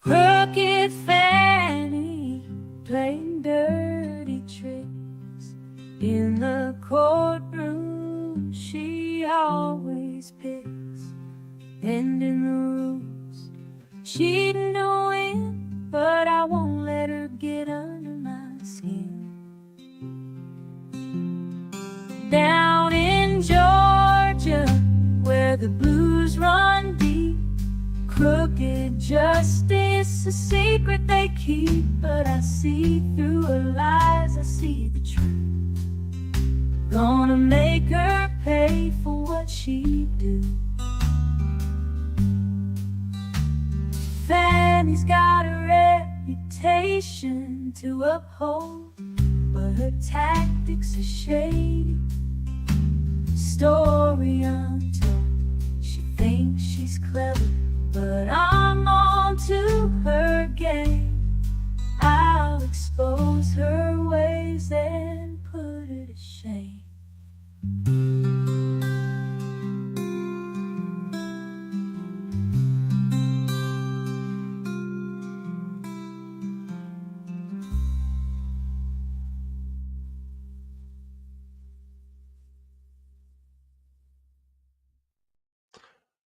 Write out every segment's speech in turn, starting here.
Crooked Fanny playing dirty tricks in the courtroom. She always picks, bending the rules. She'd know win, but I won't let her get under my skin. Down in Georgia, where the blues run deep, crooked justice, a secret they keep. But I see through her lies, I see the truth. Gonna make her pay for what she do. Fanny's got a reputation to uphold, but her tactics are shady. Story untold, she thinks she's clever, but I'm on to her game. I'll expose her ways and put her to shame.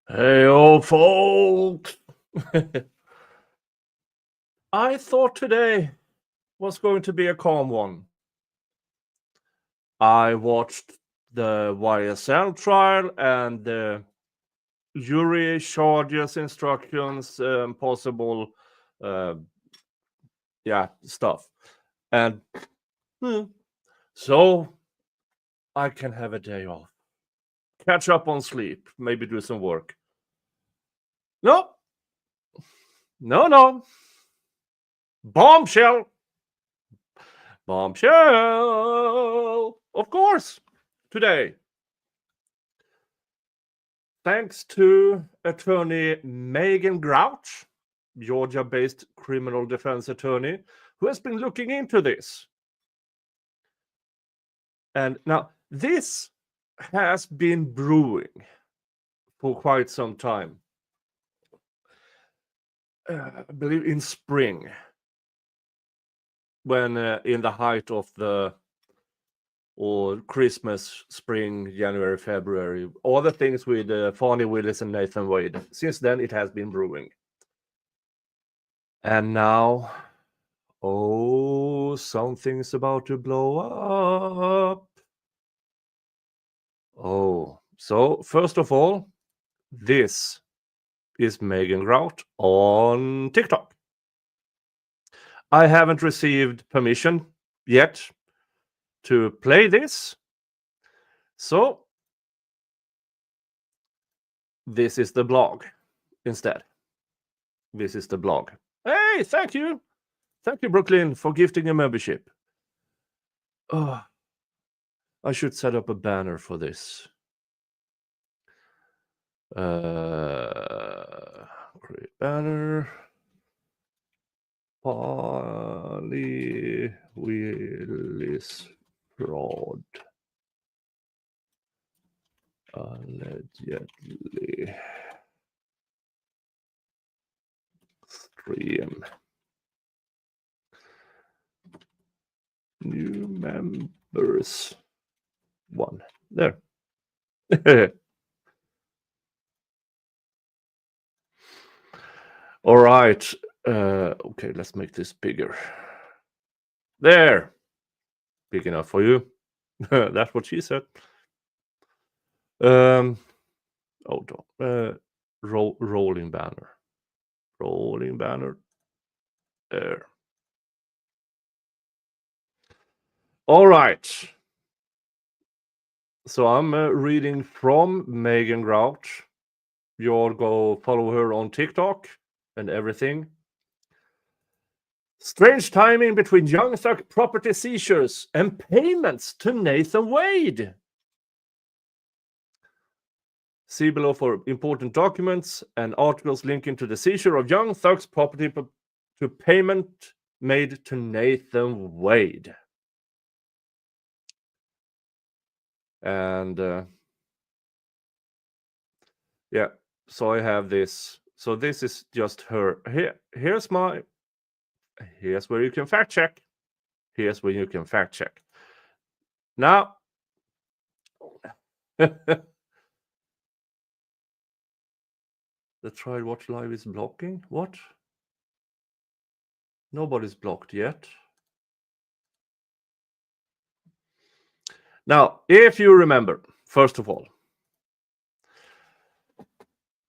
Hey, old folks! I thought today was going to be a calm one. I watched the YSL trial and the jury charges, instructions, possible, stuff. And so I can have a day off. Catch up on sleep, maybe do some work. No. Bombshell. Of course, today. Thanks to attorney Megan Grouch, Georgia-based criminal defense attorney, who has been looking into this. And now, this has been brewing for quite some time. I believe in spring, when in the height of the Christmas, spring, January, February, all the things with Fani Willis and Nathan Wade. Since then, it has been brewing. And now, something's about to blow up. So first of all, this is Megan Grout on TikTok. I haven't received permission yet to play this. So this is the blog instead. This is the blog. Hey, thank you. Thank you, Brooklyn, for gifting a membership. I should set up a banner for this. Create banner. Fani Willis fraud. Allegedly. Stream. New members. 1. There. All right. Okay, let's make this bigger. There. Big enough for you. That's what she said. Rolling banner. Rolling banner. There. All right. So I'm reading from Megan Grouch. You'll go follow her on TikTok and everything. Strange timing between Young Thug property seizures and payments to Nathan Wade. See below for important documents and articles linking to the seizure of Young Thug's property to payment made to Nathan Wade. And so I have this So this is just her. Here's where you can fact check. Here's where you can fact check. Now, the trial watch live is blocking. What? Nobody's blocked yet. Now, if you remember, first of all,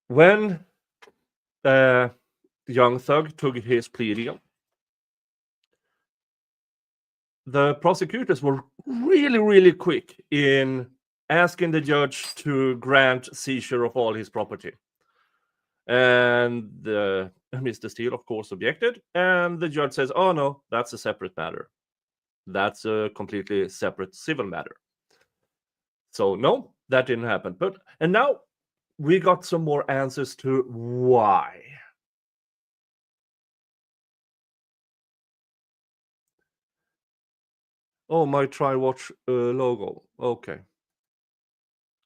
when Young Thug took his plea deal, the prosecutors were really, really quick in asking the judge to grant seizure of all his property. And Mr. Steele, of course, objected. And the judge says, oh, no, that's a separate matter. That's a completely separate civil matter. So, no, that didn't happen. And now we got some more answers to why. Oh, my trial watch logo. Okay.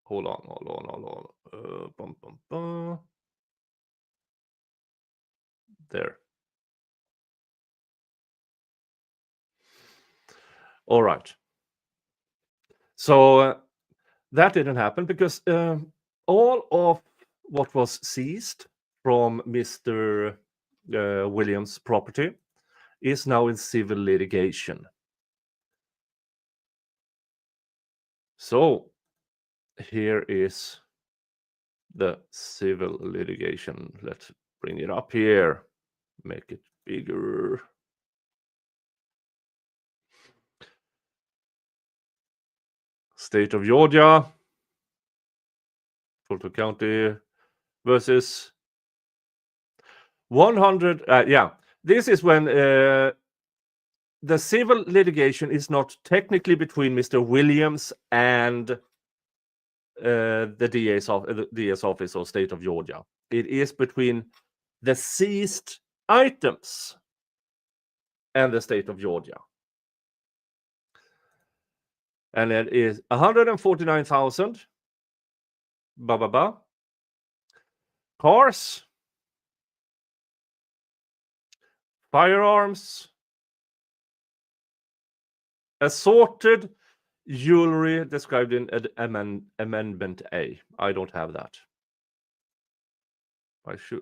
Hold on. Bum, bum, bum. There. All right. So that didn't happen because all of what was seized from Mr. Williams' property is now in civil litigation. So here is the civil litigation. Let's bring it up here, make it bigger. State of Georgia, Fulton County versus 100. This is when the civil litigation is not technically between Mr. Williams and the DA's office or state of Georgia. It is between the seized items and the state of Georgia. And it is 149,000. Cars, firearms, assorted jewelry described in Amendment A. I don't have that. I should.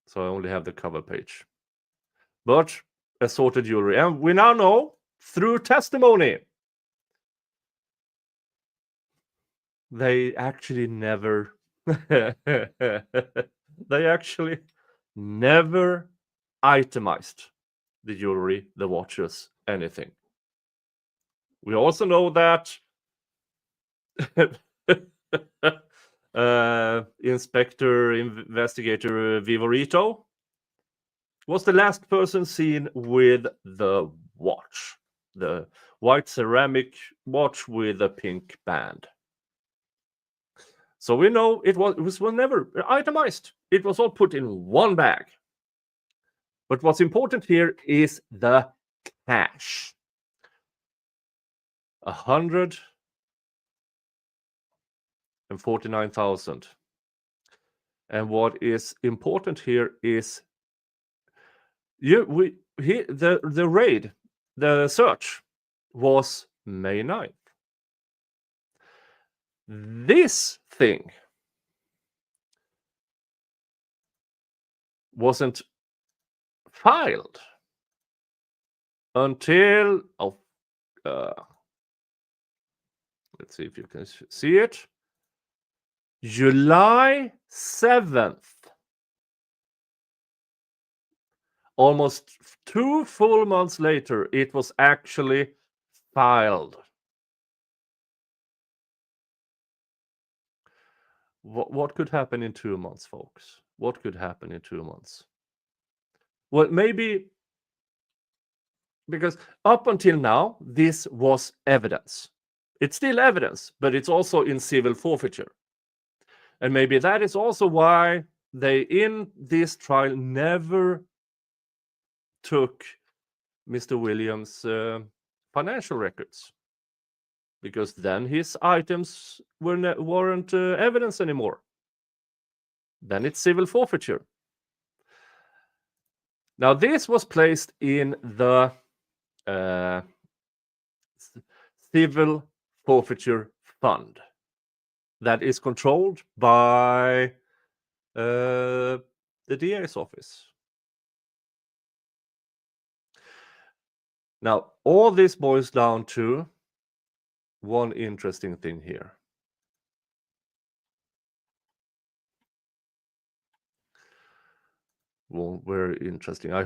So I only have the cover page. But assorted jewelry. And we now know through testimony they actually never itemized the jewelry, the watches, anything. We also know that investigator Vivorito was the last person seen with the watch, the white ceramic watch with a pink band. So we know it was never itemized. It was all put in one bag. But what's important here is the cash. 149,000. And what is important here is the raid, the search was May 9th. This thing wasn't filed until let's see if you can see it. July 7th. Almost 2 full months later, it was actually filed. What could happen in 2 months, folks? What could happen in 2 months? Well, maybe because up until now, this was evidence. It's still evidence, but it's also in civil forfeiture. And maybe that is also why they, in this trial, never took Mr. Williams' financial records. because then his items weren't evidence anymore. Then it's civil forfeiture. Now, this was placed in the civil forfeiture fund that is controlled by the DA's office. Now, all this boils down to one interesting thing here. Well, very interesting. I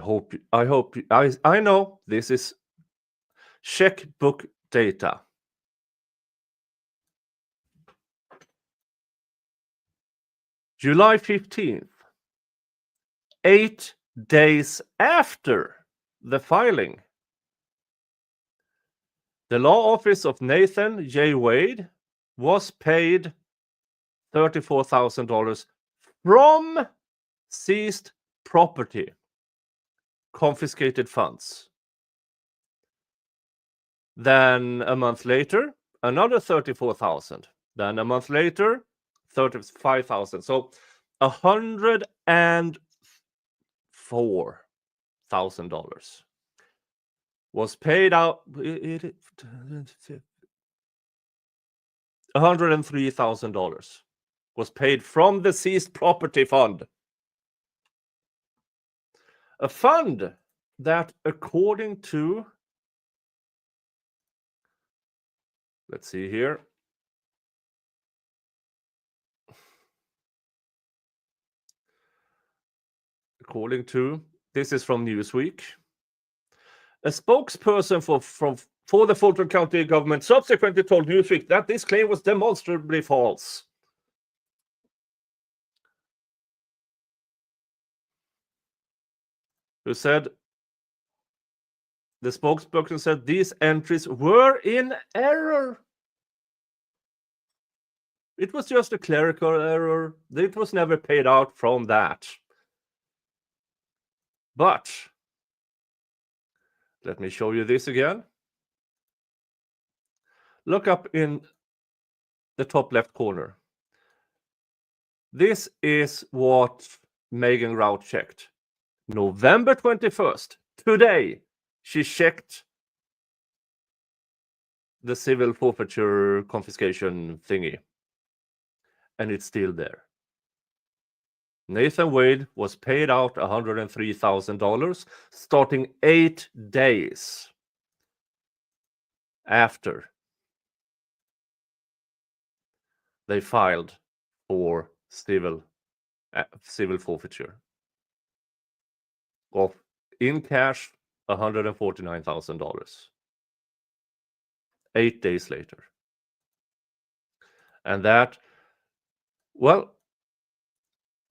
know this is checkbook data. July 15th, 8 days after the filing, the law office of Nathan J. Wade was paid $34,000 from seized property, confiscated funds. Then a month later, another 34,000. Then a month later, 35,000. So $104,000 was paid out. $103,000 was paid from the seized property fund. A fund that, according to, let's see here, according to, this is from Newsweek, a spokesperson for the Fulton County government subsequently told Newsweek that this claim was demonstrably false. Who said, the spokesperson said these entries were in error. It was just a clerical error. It was never paid out from that. But let me show you this again. Look up in the top left corner. This is what Megan Rout checked. November 21st, today, she checked the civil forfeiture confiscation thingy. And it's still there. Nathan Wade was paid out $103,000 starting 8 days after they filed for civil forfeiture of, in cash, $149,000. 8 days later. And that, well,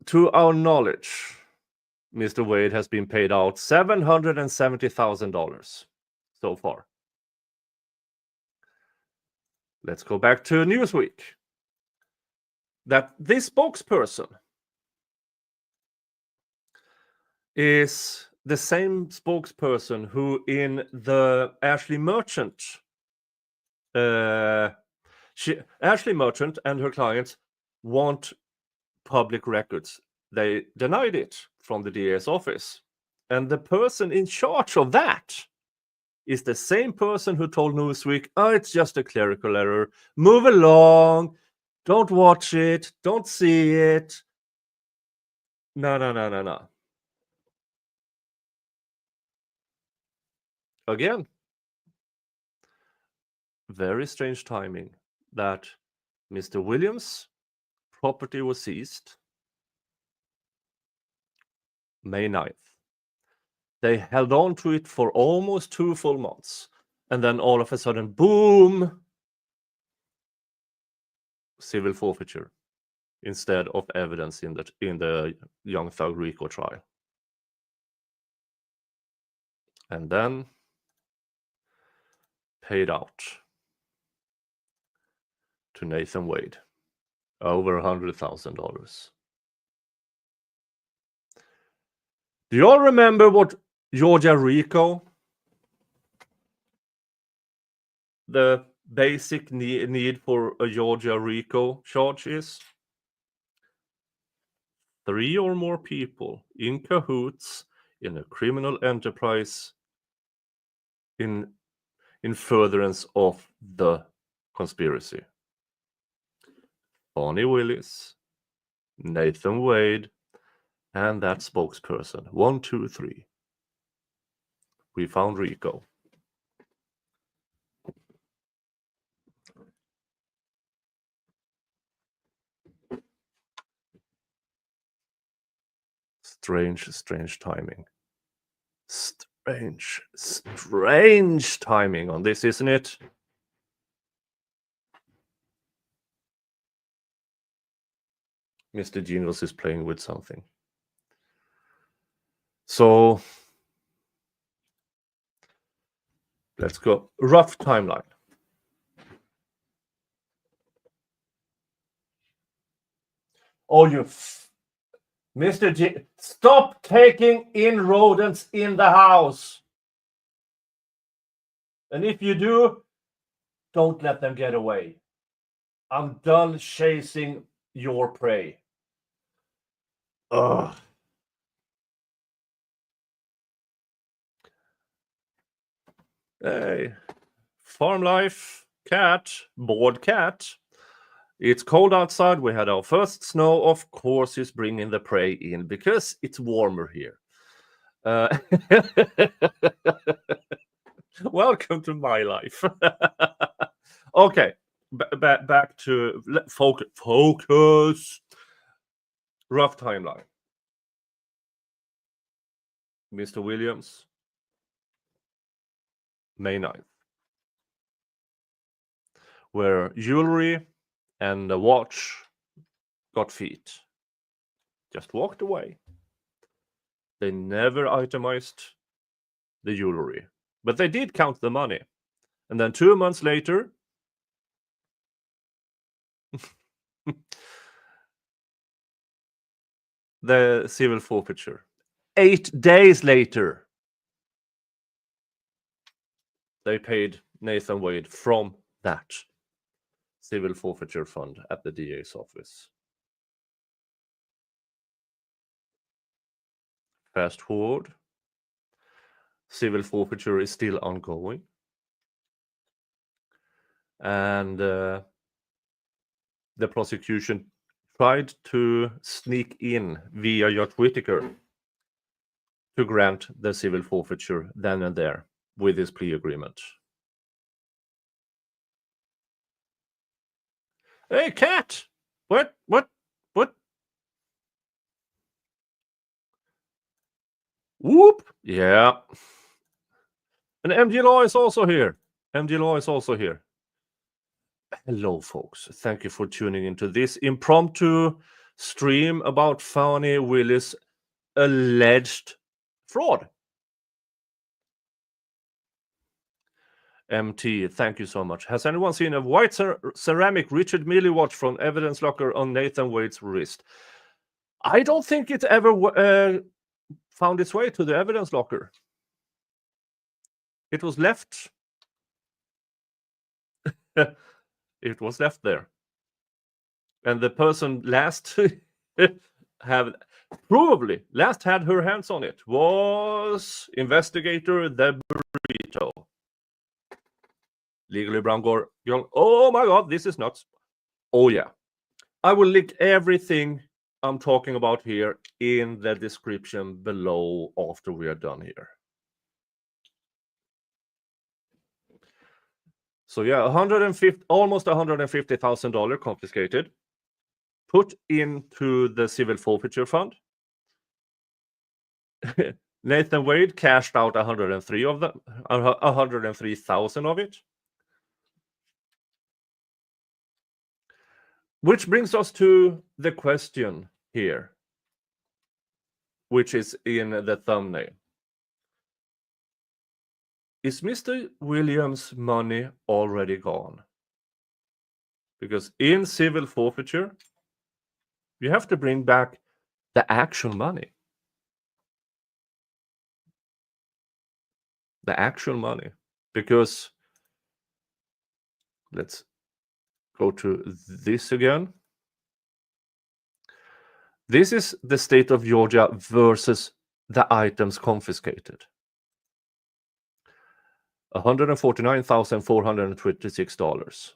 to our knowledge, Mr. Wade has been paid out $770,000 so far. Let's go back to Newsweek. That this spokesperson is the same spokesperson who, in the Ashley Merchant, Ashley Merchant and her clients want public records. They denied it from the DA's office. And the person in charge of that is the same person who told Newsweek, oh, it's just a clerical error. Move along. Don't watch it. Don't see it. No. Again, very strange timing that Mr. Williams' property was seized May 9th. They held on to it for almost 2 full months. And then all of a sudden, boom, civil forfeiture instead of evidence in the Young Thug RICO trial. And then paid out to Nathan Wade over $100,000. Do you all remember what Georgia RICO, the basic need for a Georgia RICO charge is 3 or more people in cahoots in a criminal enterprise in furtherance of the conspiracy. Fani Willis, Nathan Wade, and that spokesperson. 1, 2, 3. We found RICO. Strange timing. Strange timing on this, isn't it? Mr. Genius is playing with something. So let's go. Rough timeline. Oh, you Mr. G, stop taking in rodents in the house. And if you do, don't let them get away. I'm done chasing your prey. Ugh. Hey, farm life, cat, bored cat. It's cold outside. We had our first snow. Of course, is bringing the prey in because it's warmer here. Welcome to my life. Okay, back to focus. Rough timeline. Mr. Williams, May 9th, where jewelry and a watch got feet. Just walked away. They never itemized the jewelry, but they did count the money. And then 2 months later, the civil forfeiture. 8 days later, they paid Nathan Wade from that civil forfeiture fund at the DA's office. Fast forward, civil forfeiture is still ongoing. And the prosecution tried to sneak in via Judge Whitaker to grant the civil forfeiture then and there with his plea agreement. Hey, cat! What? Whoop! Yeah. And MG Law is also here. MG Law is also here. Hello, folks. Thank you for tuning into this impromptu stream about Fani Willis' alleged fraud. MT, thank you so much. Has anyone seen a white ceramic Richard Mille watch from evidence locker on Nathan Wade's wrist? I don't think it ever found its way to the evidence locker. It was left. It was left there. And the person last had her hands on it was investigator the burrito. Legally Brown Gore. Oh my God, this is nuts. Oh yeah. I will link everything I'm talking about here in the description below after we are done here. So yeah, almost $150,000 confiscated, put into the civil forfeiture fund. Nathan Wade cashed out 103,000 of it. Which brings us to the question here, which is in the thumbnail. Is Mr. Williams' money already gone? Because in civil forfeiture, you have to bring back the actual money. The actual money. Because Let's go to this again. This is the state of Georgia versus the items confiscated. $149,426.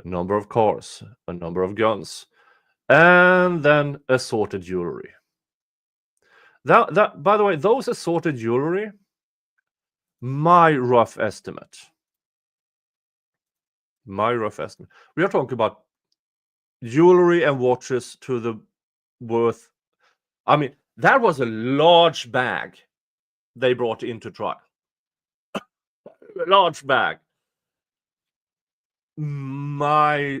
A number of cars, a number of guns, and then assorted jewelry. That, by the way, those assorted jewelry, my rough estimate. We are talking about jewelry and watches to the worth. I mean, that was a large bag they brought into trial. A large bag. My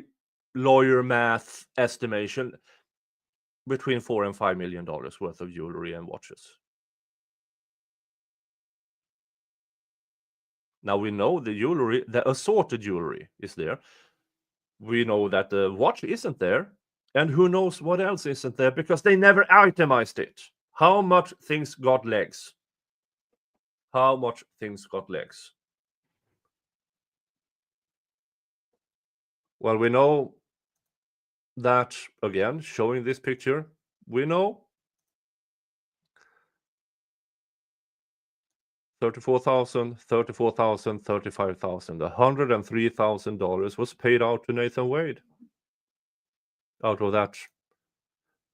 lawyer math estimation, between $4 and $5 million worth of jewelry and watches. Now we know the jewelry, the assorted jewelry is there. We know that the watch isn't there. And who knows what else isn't there, because they never itemized it. How much things got legs? How much things got legs? Well, we know that, again, showing this picture, we know $34,000, $34,000, $35,000. $103,000 was paid out to Nathan Wade. Out of that,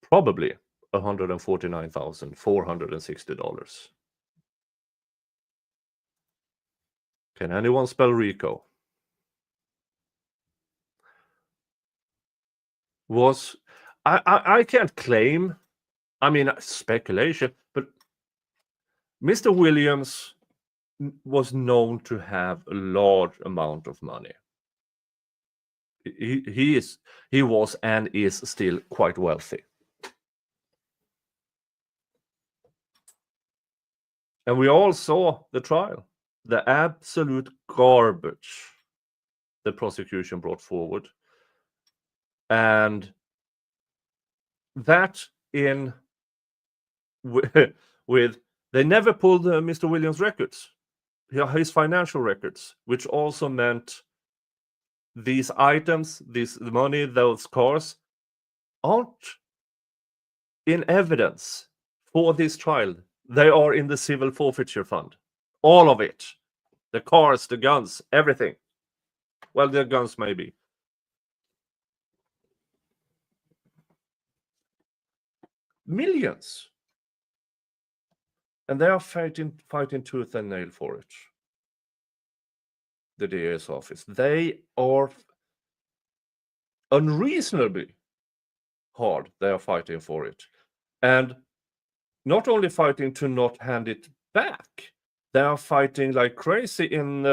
probably $149,460. Can anyone spell Rico? I can't claim, I mean, speculation, but Mr. Williams was known to have a large amount of money. He was and is still quite wealthy. And we all saw the trial, the absolute garbage the prosecution brought forward. And that in with they never pulled Mr. Williams' records, his financial records, which also meant these items, this money, those cars, aren't in evidence for this trial. They are in the civil forfeiture fund. All of it. The cars, the guns, everything. Well, the guns maybe. Millions. And they are fighting tooth and nail for it. The DA's office. They are unreasonably hard. They are fighting for it. And not only fighting to not hand it back, they are fighting like crazy in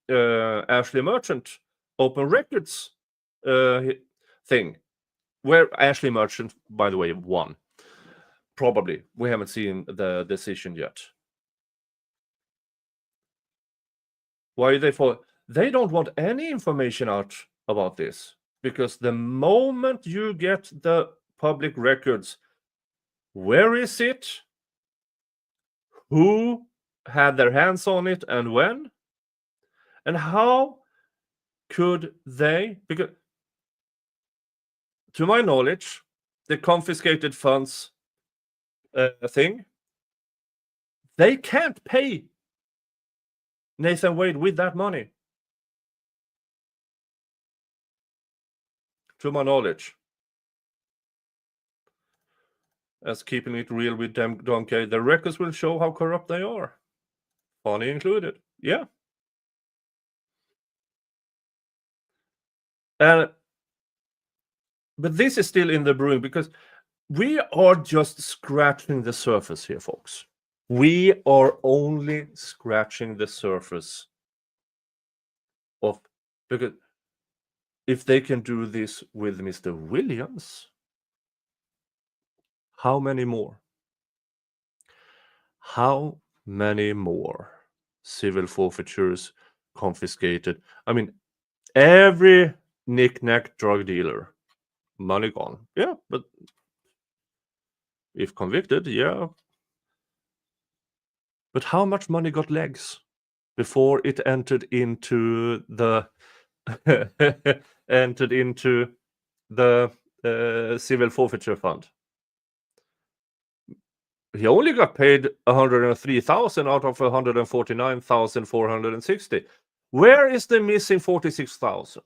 Ashley Merchant open records thing, where Ashley Merchant, by the way, won. Probably. We haven't seen the decision yet. Why are they for? They don't want any information out about this, because the moment you get the public records, where is it? Who had their hands on it and when? And how could they? Because to my knowledge, the confiscated funds thing, they can't pay Nathan Wade with that money. To my knowledge. As keeping it real with them, Donkey, the records will show how corrupt they are. Fani included. Yeah. But this is still in the brewing, because we are just scratching the surface here, folks. We are only scratching the surface of, because if they can do this with Mr. Williams, how many more? How many more civil forfeitures, confiscated? I mean, every knick-knack drug dealer, money gone. Yeah, but if convicted, yeah. But how much money got legs? before it entered into the civil forfeiture fund. He only got paid 103,000 out of 149,460. Where is the missing 46,000?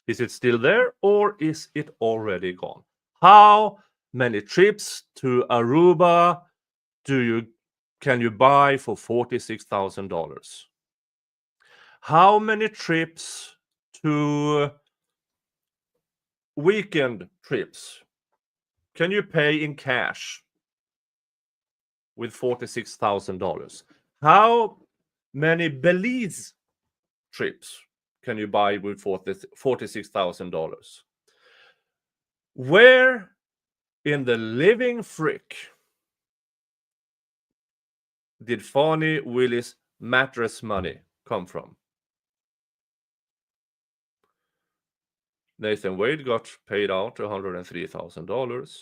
Is it still there or is it already gone? How many trips to Aruba can you buy for $46,000? How many trips to weekend trips can you pay in cash with $46,000? How many Belize trips can you buy with $46,000? Where in the living frick did Fani Willis mattress money come from? Nathan Wade got paid out $103,000.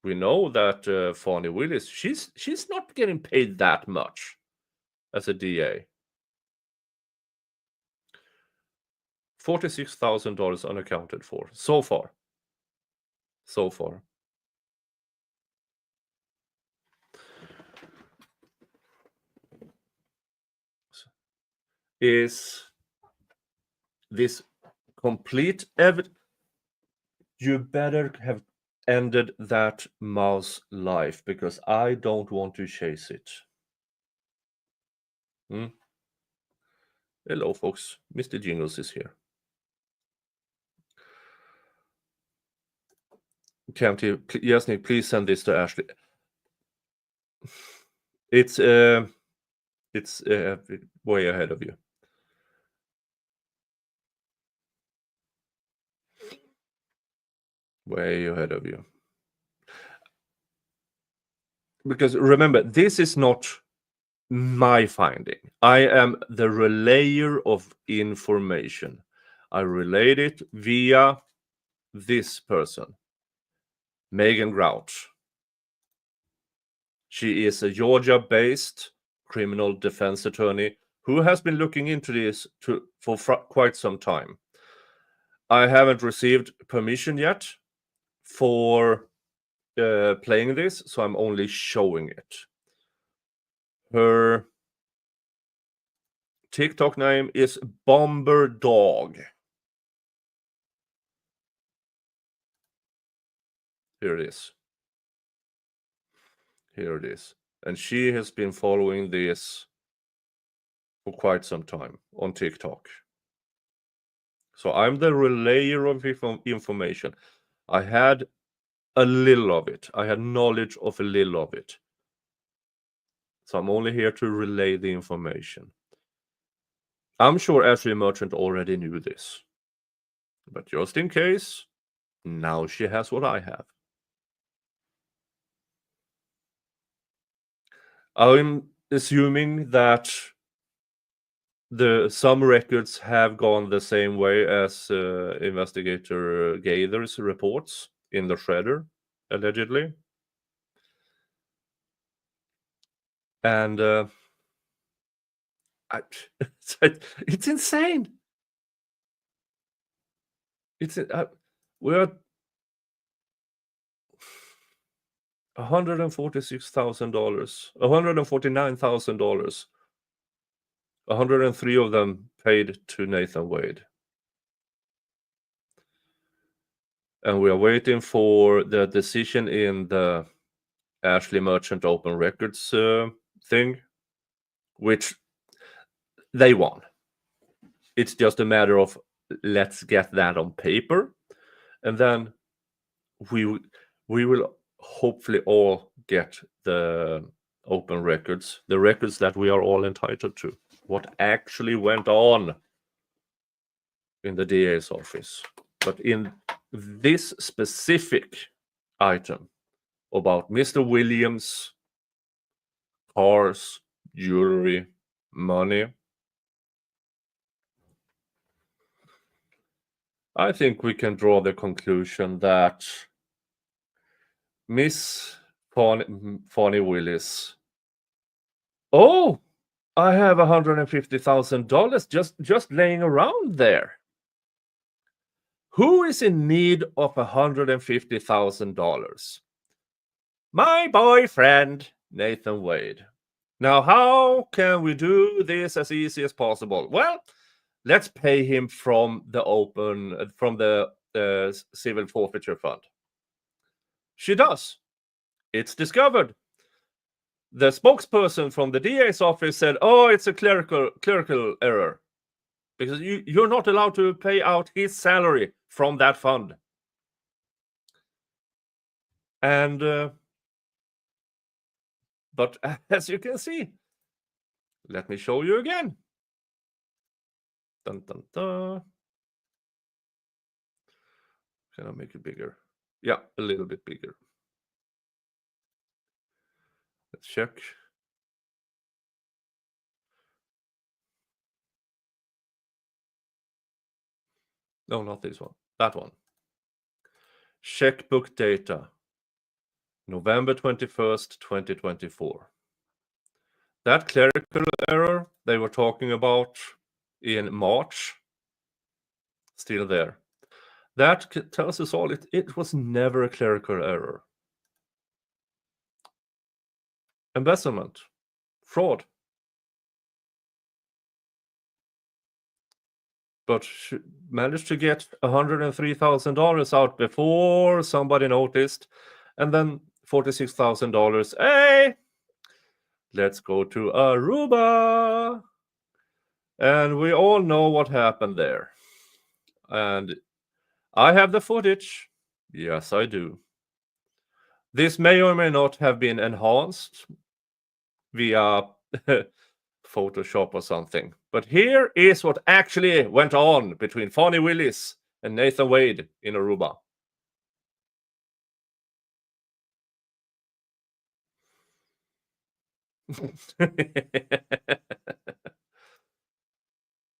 We know that Fani Willis, she's not getting paid that much as a DA. $46,000 unaccounted for so far. Is this complete evidence? You better have ended that mouse life because I don't want to chase it. Hello, folks. Mr. Jingles is here. County, yes, Nick, please send this to Ashley. It's way ahead of you. Way ahead of you. Because remember, this is not my finding. I am the relayer of information. I relayed it via this person, Megan Grouch. She is a Georgia-based criminal defense attorney who has been looking into this for quite some time. I haven't received permission yet for playing this, so I'm only showing it. Her TikTok name is Bomber Dog. Here it is. Here it is. And she has been following this for quite some time on TikTok. So I'm the relayer of information. I had a little of it. I had knowledge of a little of it. So I'm only here to relay the information. I'm sure Ashley Merchant already knew this. But just in case, now she has what I have. I'm assuming that some records have gone the same way as investigator Gaither's reports in the shredder, allegedly. And it's insane. We're $146,000, $149,000. 103 of them paid to Nathan Wade. And we are waiting for the decision in the Ashley Merchant Open Records thing, which they won. It's just a matter of let's get that on paper, and then we will hopefully all get the open records, the records that we are all entitled to. What actually went on in the DA's office. But in this specific item about Mr. Williams, cars, jewelry, money, I think we can draw the conclusion that Miss Fani Willis. Oh, I have $150,000 just laying around there. Who is in need of $150,000? My boyfriend, Nathan Wade. Now, how can we do this as easy as possible? Well, let's pay him from the civil forfeiture fund. She does. It's discovered. The spokesperson from the DA's office said, "Oh, it's a clerical error, because you're not allowed to pay out his salary from that fund." And but as you can see, let me show you again. Dun, dun, dun. Can I make it bigger? Yeah, a little bit bigger. Let's check. No, not this one. That one. Checkbook data. November 21st, 2024. That clerical error they were talking about in March, still there. That tells us all it was never a clerical error. Embezzlement, fraud. But managed to get $103,000 out before somebody noticed, and then $46,000. Hey, let's go to Aruba. And we all know what happened there. And I have the footage. Yes, I do. This may or may not have been enhanced via Photoshop or something. But here is what actually went on between Fani Willis and Nathan Wade in Aruba.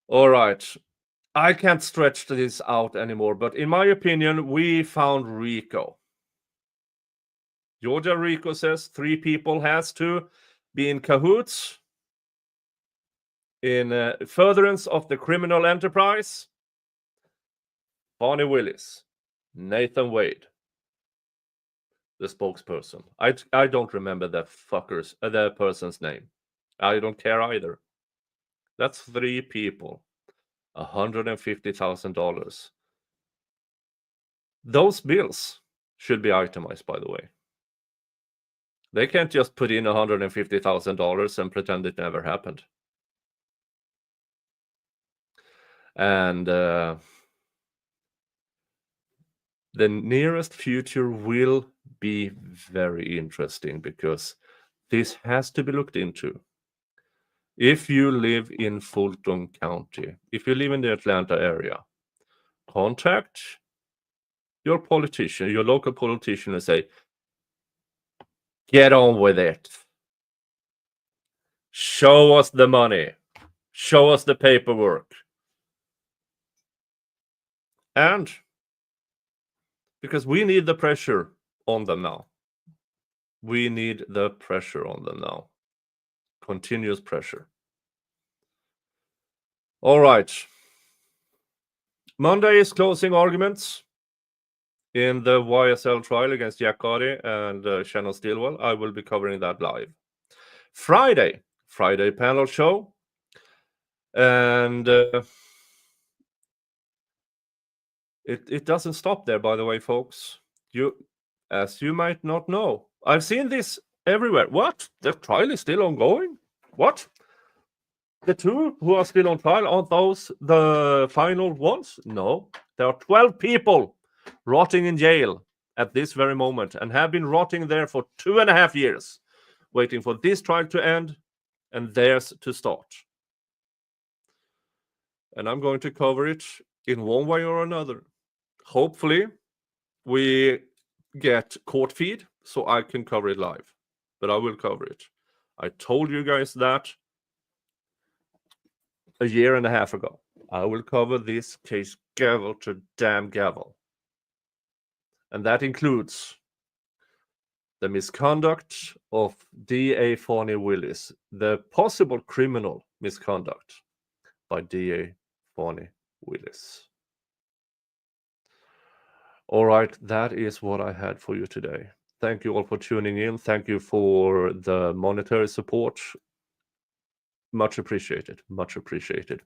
All right. I can't stretch this out anymore, but in my opinion, we found Rico. Georgia Rico says 3 people has to be in cahoots in furtherance of the criminal enterprise. Fani Willis, Nathan Wade, the spokesperson. I don't remember the person's name. I don't care either. That's 3 people. $150,000. Those bills should be itemized, by the way. They can't just put in $150,000 and pretend it never happened. And the nearest future will be very interesting, because this has to be looked into. If you live in Fulton County, if you live in the Atlanta area, contact your politician, your local politician, and say, get on with it. Show us the money. Show us the paperwork. And because we need the pressure on them now. We need the pressure on them now. Continuous pressure. All right. Monday is closing arguments in the YSL trial against Jack Carty and Shannon Stillwell. I will be covering that live. Friday panel show. And it doesn't stop there, by the way, folks. As you might not know, I've seen this everywhere. What? The trial is still ongoing? What? The 2 who are still on trial, aren't those the final ones? No. There are 12 people rotting in jail at this very moment, and have been rotting there for 2.5 years, waiting for this trial to end and theirs to start. And I'm going to cover it in one way or another. Hopefully, we get court feed so I can cover it live. But I will cover it. I told you guys that a 1.5 years ago. I will cover this case gavel to damn gavel. And that includes The misconduct of DA Fani Willis, the possible criminal misconduct by DA Fani Willis. All right, that is what I had for you today. Thank you all for tuning in. Thank you for the monetary support. Much appreciated. Much appreciated.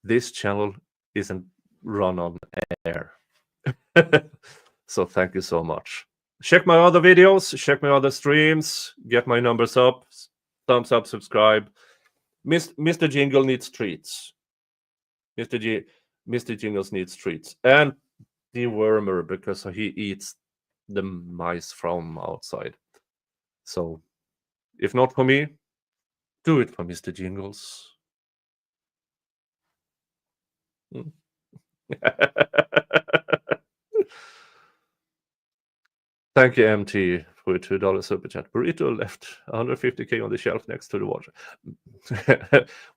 This channel isn't run on air. So thank you so much. Check my other videos, check my other streams, get my numbers up, thumbs up, subscribe. Mr. Jingle needs treats. Mr. Jingles needs treats. And dewormer, because he eats the mice from outside. So if not for me, do it for Mr. Jingles. Thank you, MT, for your $2 super chat. Burrito left 150k on the shelf next to the water.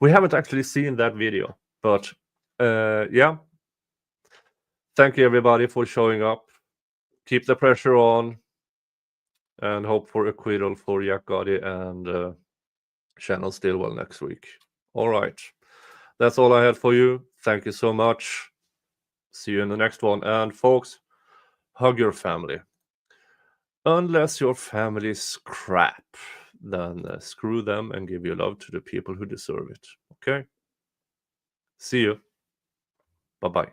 We haven't actually seen that video, but yeah. Thank you, everybody, for showing up. Keep the pressure on, and hope for acquittal for Jack Gotti and Shannon Stillwell next week. All right. That's all I had for you. Thank you so much. See you in the next one. And folks, hug your family. Unless your family's crap, then screw them and give your love to the people who deserve it. Okay? See you. Bye-bye.